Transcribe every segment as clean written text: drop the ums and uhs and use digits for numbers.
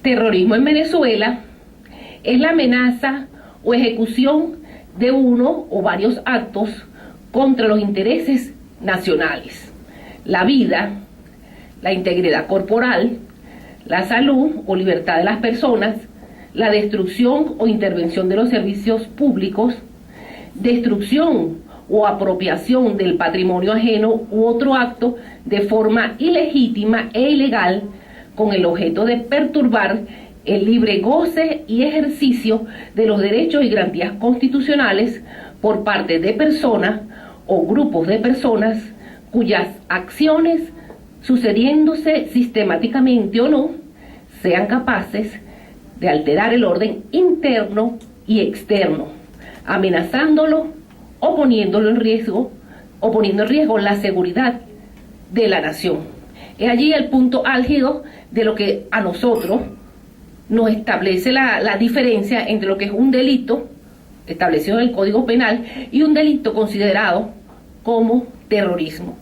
Terrorismo en Venezuela es la amenaza o ejecución de uno o varios actos contra los intereses nacionales, la vida, la integridad corporal, la salud o libertad de las personas, la destrucción o intervención de los servicios públicos, destrucción o apropiación del patrimonio ajeno u otro acto de forma ilegítima e ilegal con el objeto de perturbar el libre goce y ejercicio de los derechos y garantías constitucionales por parte de personas o grupos de personas cuyas acciones, sucediéndose sistemáticamente o no, sean capaces de alterar el orden interno y externo, amenazándolo o poniendo en riesgo la seguridad de la nación. Es allí el punto álgido de lo que a nosotros nos establece la diferencia entre lo que es un delito establecido en el Código Penal y un delito considerado como terrorismo,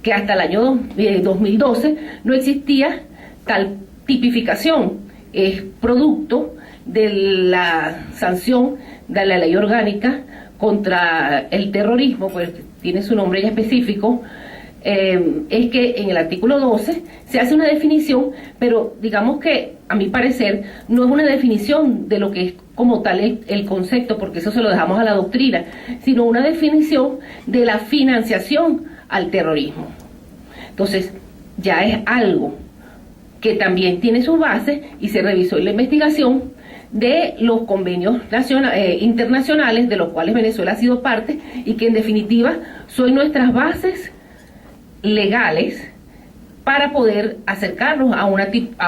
que hasta el año 2012 no existía tal tipificación. Es producto de la sanción de la ley orgánica contra el terrorismo, pues tiene su nombre ya específico. Es que en el artículo 12 se hace una definición, pero digamos que a mi parecer no es una definición de lo que es como tal el concepto, porque eso se lo dejamos a la doctrina, sino una definición de la financiación al terrorismo. Entonces ya es algo que también tiene sus bases y se revisó en la investigación de los convenios internacionales de los cuales Venezuela ha sido parte y que en definitiva son nuestras bases legales para poder acercarnos a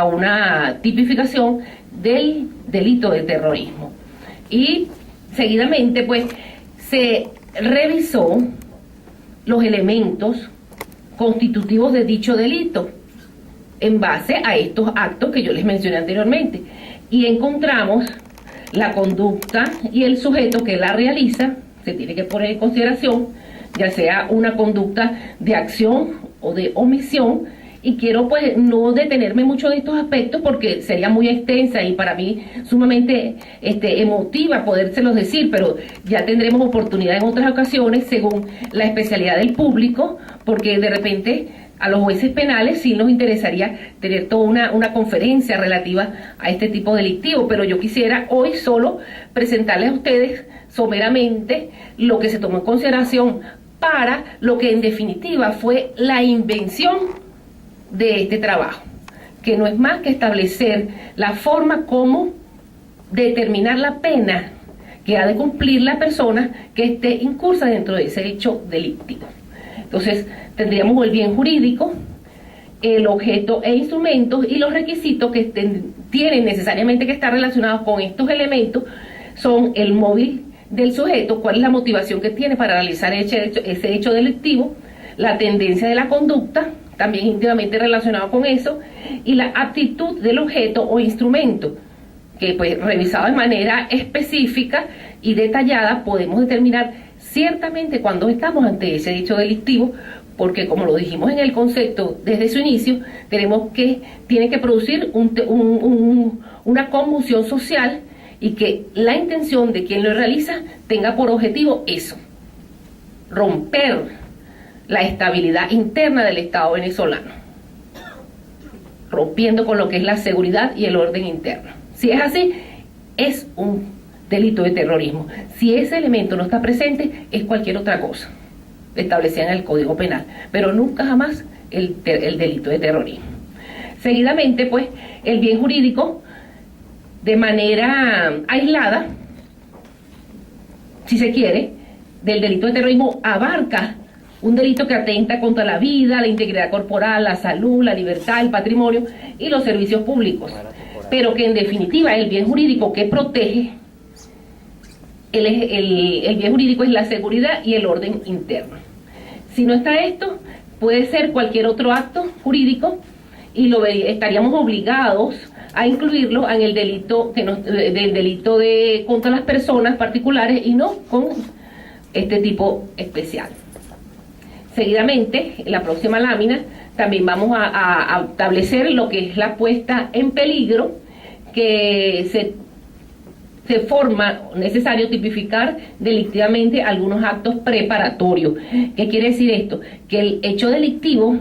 una tipificación del delito de terrorismo. Y seguidamente pues se revisó los elementos constitutivos de dicho delito en base a estos actos que yo les mencioné anteriormente, y encontramos la conducta y el sujeto que la realiza. Se tiene que poner en consideración ya sea una conducta de acción o de omisión, y quiero pues no detenerme mucho de estos aspectos porque sería muy extensa y para mí sumamente emotiva podérselos decir, pero ya tendremos oportunidad en otras ocasiones según la especialidad del público, porque de repente a los jueces penales sí nos interesaría tener toda una conferencia relativa a este tipo delictivo, pero yo quisiera hoy solo presentarles a ustedes someramente lo que se tomó en consideración para lo que en definitiva fue la invención de este trabajo, que no es más que establecer la forma como determinar la pena que ha de cumplir la persona que esté incursa dentro de ese hecho delictivo. Entonces tendríamos el bien jurídico, el objeto e instrumentos, y los requisitos que tienen necesariamente que estar relacionados con estos elementos son el móvil del sujeto, cuál es la motivación que tiene para realizar ese hecho delictivo, la tendencia de la conducta, también íntimamente relacionado con eso, y la aptitud del objeto o instrumento, que pues revisado de manera específica y detallada podemos determinar ciertamente cuando estamos ante ese hecho delictivo, porque como lo dijimos en el concepto desde su inicio, tiene que producir una conmoción social y que la intención de quien lo realiza tenga por objetivo eso, romper la estabilidad interna del Estado venezolano, rompiendo con lo que es la seguridad y el orden interno. Si es así, es un delito de terrorismo. Si ese elemento no está presente, es cualquier otra cosa establecida en el Código Penal, pero nunca jamás el delito de terrorismo. Seguidamente, pues, el bien jurídico, de manera aislada, si se quiere, del delito de terrorismo, abarca un delito que atenta contra la vida, la integridad corporal, la salud, la libertad, el patrimonio y los servicios públicos, pero que en definitiva el bien jurídico que protege, el bien jurídico es la seguridad y el orden interno. Si no está esto, puede ser cualquier otro acto jurídico y estaríamos obligados a incluirlo en el delito del delito contra las personas particulares y no con este tipo especial. Seguidamente, en la próxima lámina, también vamos a establecer lo que es la puesta en peligro, que se forma necesario tipificar delictivamente algunos actos preparatorios. ¿Qué quiere decir esto? Que el hecho delictivo,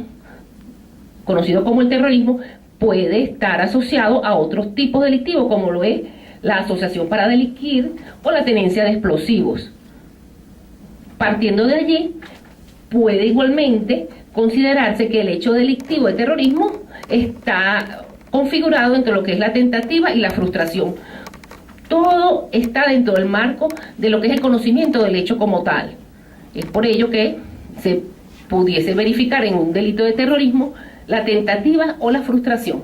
conocido como el terrorismo, puede estar asociado a otros tipos delictivos, como lo es la asociación para delinquir o la tenencia de explosivos. Partiendo de allí, puede igualmente considerarse que el hecho delictivo de terrorismo está configurado entre lo que es la tentativa y la frustración. Todo está dentro del marco de lo que es el conocimiento del hecho como tal. Es por ello que se pudiese verificar en un delito de terrorismo la tentativa o la frustración.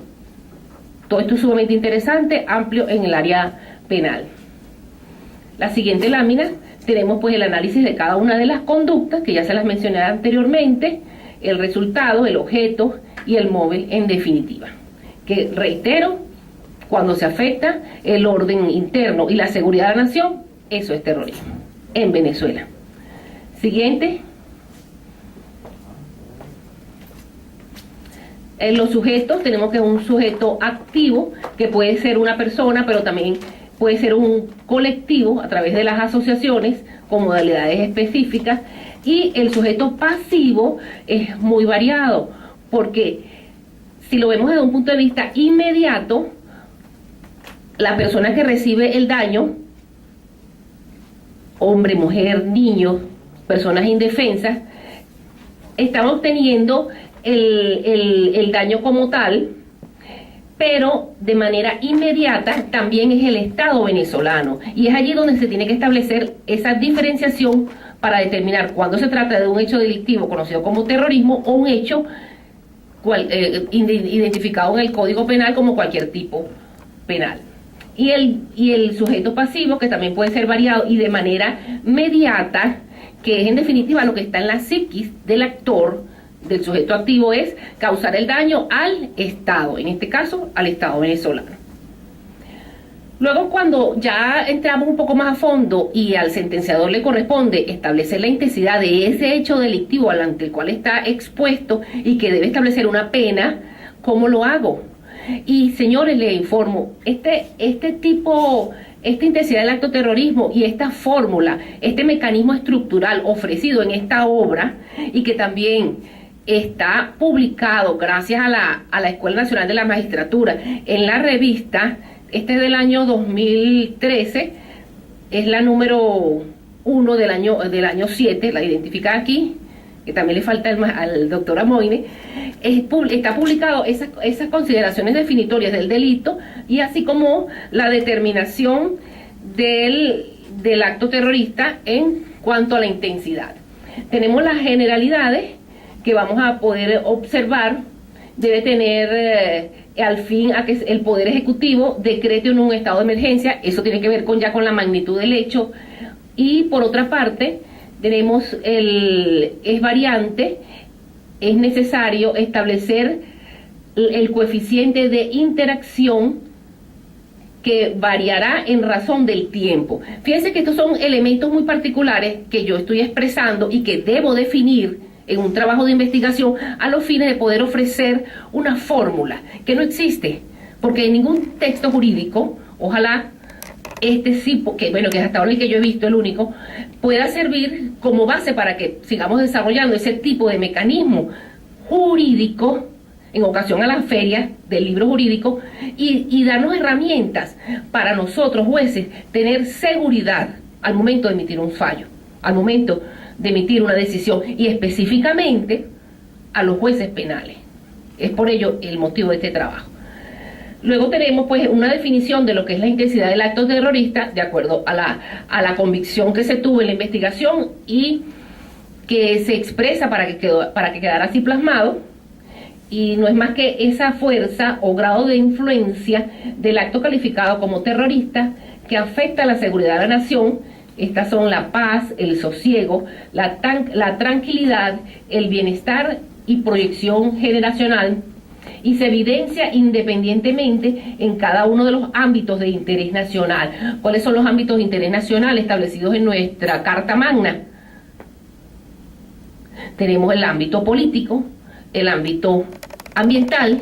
Todo esto es sumamente interesante, amplio en el área penal. La siguiente lámina tenemos pues el análisis de cada una de las conductas, que ya se las mencioné anteriormente, el resultado, el objeto y el móvil en definitiva. Que reitero, cuando se afecta el orden interno y la seguridad de la nación, eso es terrorismo en Venezuela. Siguiente. En los sujetos tenemos que un sujeto activo, que puede ser una persona, pero también puede ser un colectivo a través de las asociaciones con modalidades específicas, y el sujeto pasivo es muy variado, porque si lo vemos desde un punto de vista inmediato, la persona que recibe el daño, hombre, mujer, niño, personas indefensas, están obteniendo el daño como tal, pero de manera inmediata también es el Estado venezolano, y es allí donde se tiene que establecer esa diferenciación para determinar cuándo se trata de un hecho delictivo conocido como terrorismo o un hecho identificado en el Código Penal como cualquier tipo penal. Y el sujeto pasivo, que también puede ser variado y de manera mediata, que es en definitiva lo que está en la psiquis del actor, del sujeto activo, es causar el daño al Estado, en este caso al Estado venezolano. Luego, cuando ya entramos un poco más a fondo y al sentenciador le corresponde establecer la intensidad de ese hecho delictivo ante el cual está expuesto y que debe establecer una pena, ¿cómo lo hago? Y señores, les informo, esta intensidad del acto terrorismo y esta fórmula, este mecanismo estructural ofrecido en esta obra, y que también está publicado gracias a la Escuela Nacional de la Magistratura en la revista, este es del año 2013, es la número 1 del año 7, la identifica aquí, que también le falta al doctor Amoine. Está publicado esas consideraciones definitorias del delito, y así como la determinación del acto terrorista en cuanto a la intensidad. Tenemos las generalidades que vamos a poder observar. Debe tener al fin a que el Poder Ejecutivo decrete en un estado de emergencia. Eso tiene que ver ya con la magnitud del hecho. Y por otra parte, tenemos es variante, es necesario establecer el coeficiente de interacción, que variará en razón del tiempo. Fíjense que estos son elementos muy particulares que yo estoy expresando y que debo definir en un trabajo de investigación a los fines de poder ofrecer una fórmula que no existe, porque en ningún texto jurídico, ojalá sí, que es hasta ahora el que yo he visto, el único, pueda servir como base para que sigamos desarrollando ese tipo de mecanismo jurídico en ocasión a las ferias del libro jurídico, y darnos herramientas para nosotros, jueces, tener seguridad al momento de emitir un fallo, al momento de emitir una decisión, y específicamente a los jueces penales. Es por ello el motivo de este trabajo. Luego tenemos pues una definición de lo que es la intensidad del acto terrorista, de acuerdo a la convicción que se tuvo en la investigación y que se expresa para que quedara así plasmado, y no es más que esa fuerza o grado de influencia del acto calificado como terrorista que afecta a la seguridad de la nación. Estas son la paz, el sosiego, la tranquilidad, el bienestar y proyección generacional, y se evidencia independientemente en cada uno de los ámbitos de interés nacional. ¿Cuáles son los ámbitos de interés nacional establecidos en nuestra Carta Magna? Tenemos el ámbito político, el ámbito ambiental,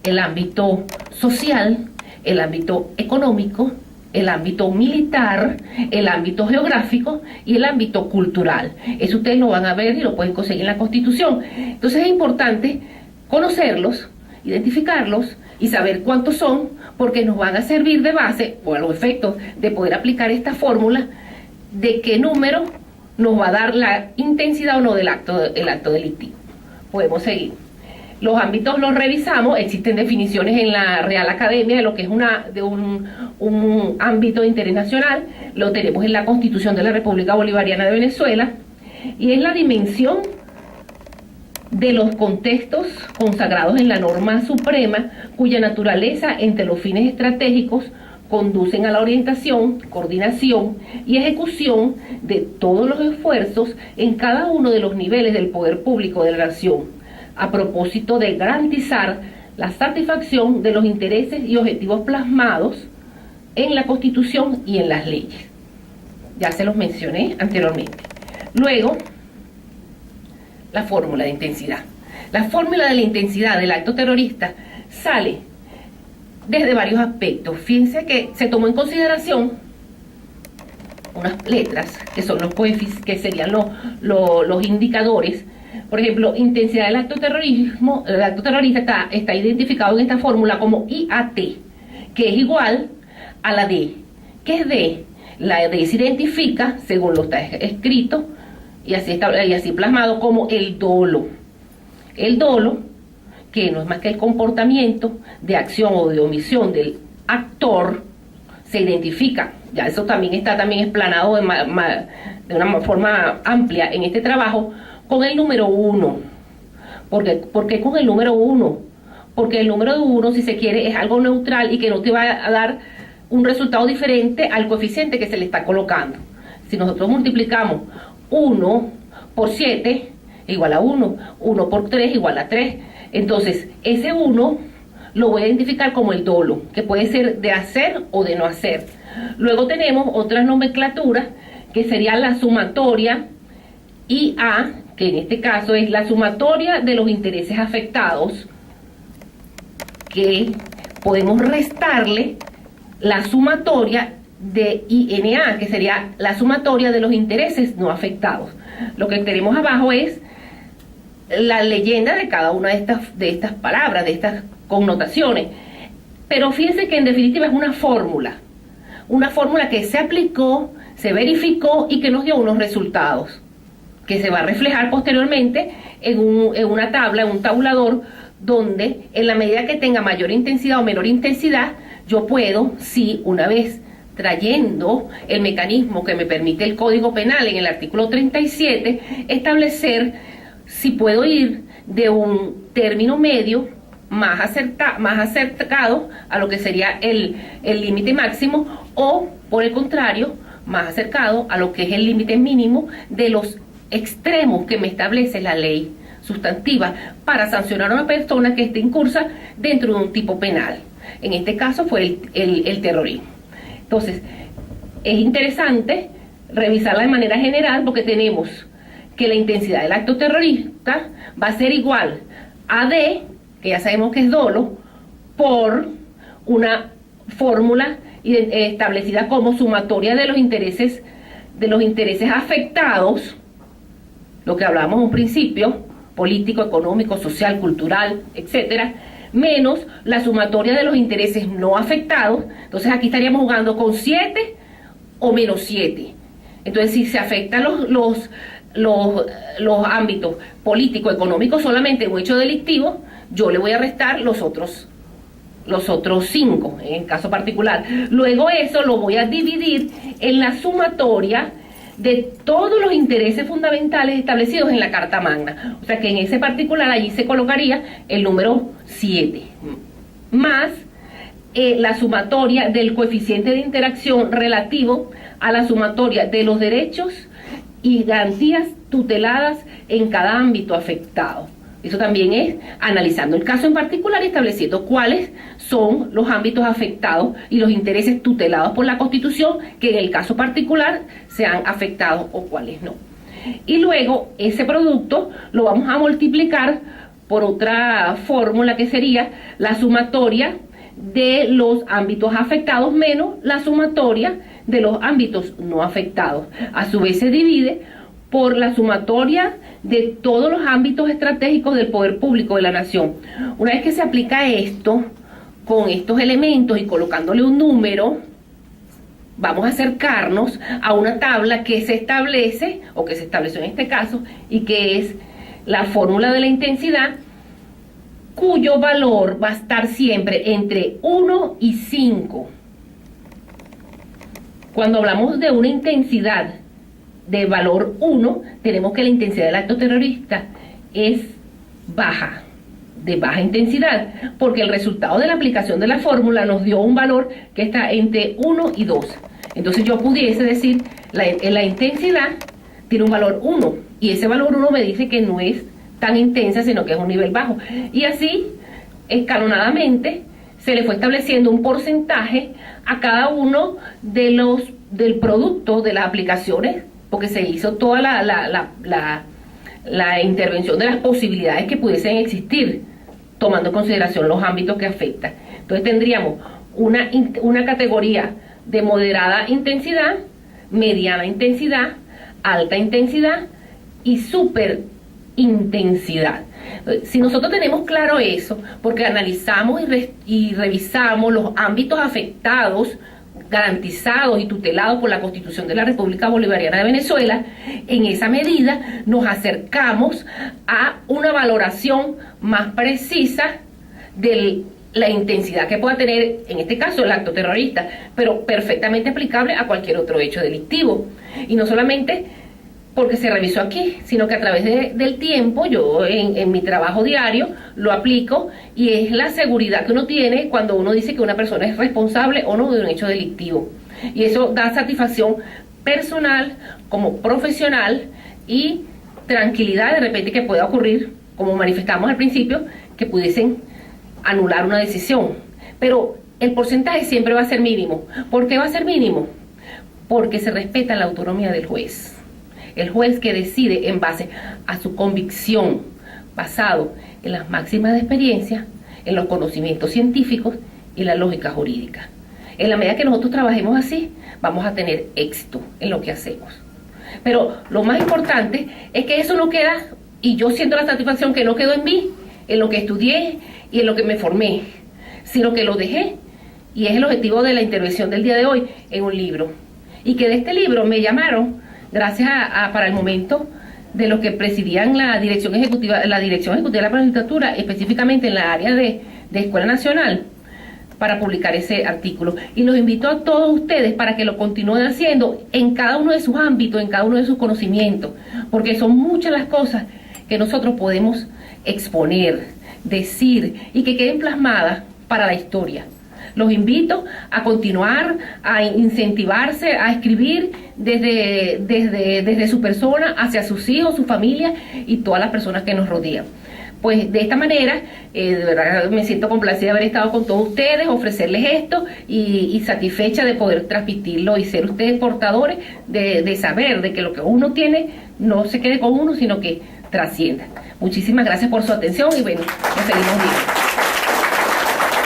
el ámbito social, el ámbito económico, el ámbito militar, el ámbito geográfico y el ámbito cultural. Eso ustedes lo van a ver y lo pueden conseguir en la Constitución. Entonces es importante conocerlos, identificarlos y saber cuántos son, porque nos van a servir de base o a los efectos de poder aplicar esta fórmula de qué número nos va a dar la intensidad o no del acto delictivo. Podemos seguir. Los ámbitos los revisamos, existen definiciones en la Real Academia de lo que es un ámbito de interés nacional, lo tenemos en la Constitución de la República Bolivariana de Venezuela, y es la dimensión de los contextos consagrados en la norma suprema, cuya naturaleza entre los fines estratégicos conducen a la orientación, coordinación y ejecución de todos los esfuerzos en cada uno de los niveles del poder público de la nación, a propósito de garantizar la satisfacción de los intereses y objetivos plasmados en la Constitución y en las leyes. Ya se los mencioné anteriormente. Luego, la fórmula de intensidad. La fórmula de la intensidad del acto terrorista sale desde varios aspectos. Fíjense que se tomó en consideración unas letras que son que serían los indicadores. Por ejemplo, intensidad del acto terrorista está identificado en esta fórmula como IAT, que es igual a la D. ¿Qué es D? La D se identifica, según lo está escrito, y así plasmado, como el dolo. El dolo, que no es más que el comportamiento de acción o de omisión del actor, se identifica, ya eso también está explanado de una forma amplia en este trabajo, con el número 1. ¿Por qué con el número 1? Porque el número 1, si se quiere, es algo neutral y que no te va a dar un resultado diferente al coeficiente que se le está colocando. Si nosotros multiplicamos 1 por 7 igual a 1, 1 por 3 igual a 3, entonces ese 1 lo voy a identificar como el dolo, que puede ser de hacer o de no hacer. Luego tenemos otras nomenclaturas, que sería la sumatoria IA, que en este caso es la sumatoria de los intereses afectados, que podemos restarle la sumatoria de INA, que sería la sumatoria de los intereses no afectados. Lo que tenemos abajo es la leyenda de cada una de estas palabras, de estas connotaciones. Pero fíjense que en definitiva es una fórmula que se aplicó, se verificó y que nos dio unos resultados, que se va a reflejar posteriormente en una tabla, en un tabulador, donde en la medida que tenga mayor intensidad o menor intensidad, yo puedo, si una vez trayendo el mecanismo que me permite el Código Penal en el artículo 37, establecer si puedo ir de un término medio más acercado a lo que sería el límite máximo, o por el contrario, más acercado a lo que es el límite mínimo de los extremos que me establece la ley sustantiva para sancionar a una persona que esté incursa dentro de un tipo penal. En este caso fue el terrorismo. Entonces, es interesante revisarla de manera general, porque tenemos que la intensidad del acto terrorista va a ser igual a D, que ya sabemos que es dolo, por una fórmula establecida como sumatoria de los intereses afectados, lo que hablábamos en un principio, político, económico, social, cultural, etcétera, menos la sumatoria de los intereses no afectados. Entonces aquí estaríamos jugando con 7 o menos 7. Entonces, si se afectan los ámbitos político, económico solamente en un hecho delictivo, yo le voy a restar los otros 5 en el caso particular. Luego eso lo voy a dividir en la sumatoria de todos los intereses fundamentales establecidos en la Carta Magna. O sea que en ese particular allí se colocaría el número 7, más la sumatoria del coeficiente de interacción relativo a la sumatoria de los derechos y garantías tuteladas en cada ámbito afectado. Eso también es analizando el caso en particular y estableciendo cuáles son los ámbitos afectados y los intereses tutelados por la Constitución que en el caso particular sean afectados o cuáles no. Y luego ese producto lo vamos a multiplicar por otra fórmula que sería la sumatoria de los ámbitos afectados menos la sumatoria de los ámbitos no afectados. A su vez se divide por la sumatoria de todos los ámbitos estratégicos del poder público de la nación. Una vez que se aplica esto, con estos elementos y colocándole un número, vamos a acercarnos a una tabla que se establece, o que se estableció en este caso, y que es la fórmula de la intensidad, cuyo valor va a estar siempre entre 1 y 5. Cuando hablamos de una intensidad de valor 1, tenemos que la intensidad del acto terrorista es baja, de baja intensidad, porque el resultado de la aplicación de la fórmula nos dio un valor que está entre 1 y 2. Entonces yo pudiese decir, la intensidad tiene un valor 1, y ese valor 1 me dice que no es tan intensa, sino que es un nivel bajo. Y así, escalonadamente, se le fue estableciendo un porcentaje a cada uno de los del producto de las aplicaciones, porque se hizo toda la intervención de las posibilidades que pudiesen existir, tomando en consideración los ámbitos que afectan. Entonces tendríamos una categoría de moderada intensidad, mediana intensidad, alta intensidad y super intensidad. Si nosotros tenemos claro eso, porque analizamos y revisamos los ámbitos afectados, garantizados y tutelados por la Constitución de la República Bolivariana de Venezuela, en esa medida nos acercamos a una valoración más precisa de la intensidad que pueda tener, en este caso, el acto terrorista, pero perfectamente aplicable a cualquier otro hecho delictivo. Y no solamente porque se revisó aquí, sino que a través del tiempo, yo en mi trabajo diario lo aplico, y es la seguridad que uno tiene cuando uno dice que una persona es responsable o no de un hecho delictivo. Y eso da satisfacción personal como profesional y tranquilidad de repente que pueda ocurrir, como manifestamos al principio, que pudiesen anular una decisión. Pero el porcentaje siempre va a ser mínimo. ¿Por qué va a ser mínimo? Porque se respeta la autonomía del juez. El juez que decide en base a su convicción, basado en las máximas de experiencia, en los conocimientos científicos y la lógica jurídica. En la medida que nosotros trabajemos así, vamos a tener éxito en lo que hacemos. Pero lo más importante es que eso no queda, y yo siento la satisfacción que no quedó en mí, en lo que estudié y en lo que me formé, sino que lo dejé, y es el objetivo de la intervención del día de hoy, en un libro. Y que de este libro me llamaron, gracias para el momento, de los que presidían la Dirección Ejecutiva de la Magistratura, específicamente en la área de Escuela Nacional, para publicar ese artículo. Y los invito a todos ustedes para que lo continúen haciendo en cada uno de sus ámbitos, en cada uno de sus conocimientos, porque son muchas las cosas que nosotros podemos exponer, decir, y que queden plasmadas para la historia. Los invito a continuar, a incentivarse, a escribir desde su persona hacia sus hijos, su familia y todas las personas que nos rodean. Pues de esta manera, de verdad me siento complacida de haber estado con todos ustedes, ofrecerles esto y satisfecha de poder transmitirlo y ser ustedes portadores de saber de que lo que uno tiene no se quede con uno, sino que trascienda. Muchísimas gracias por su atención y bueno, nos seguimos viendo.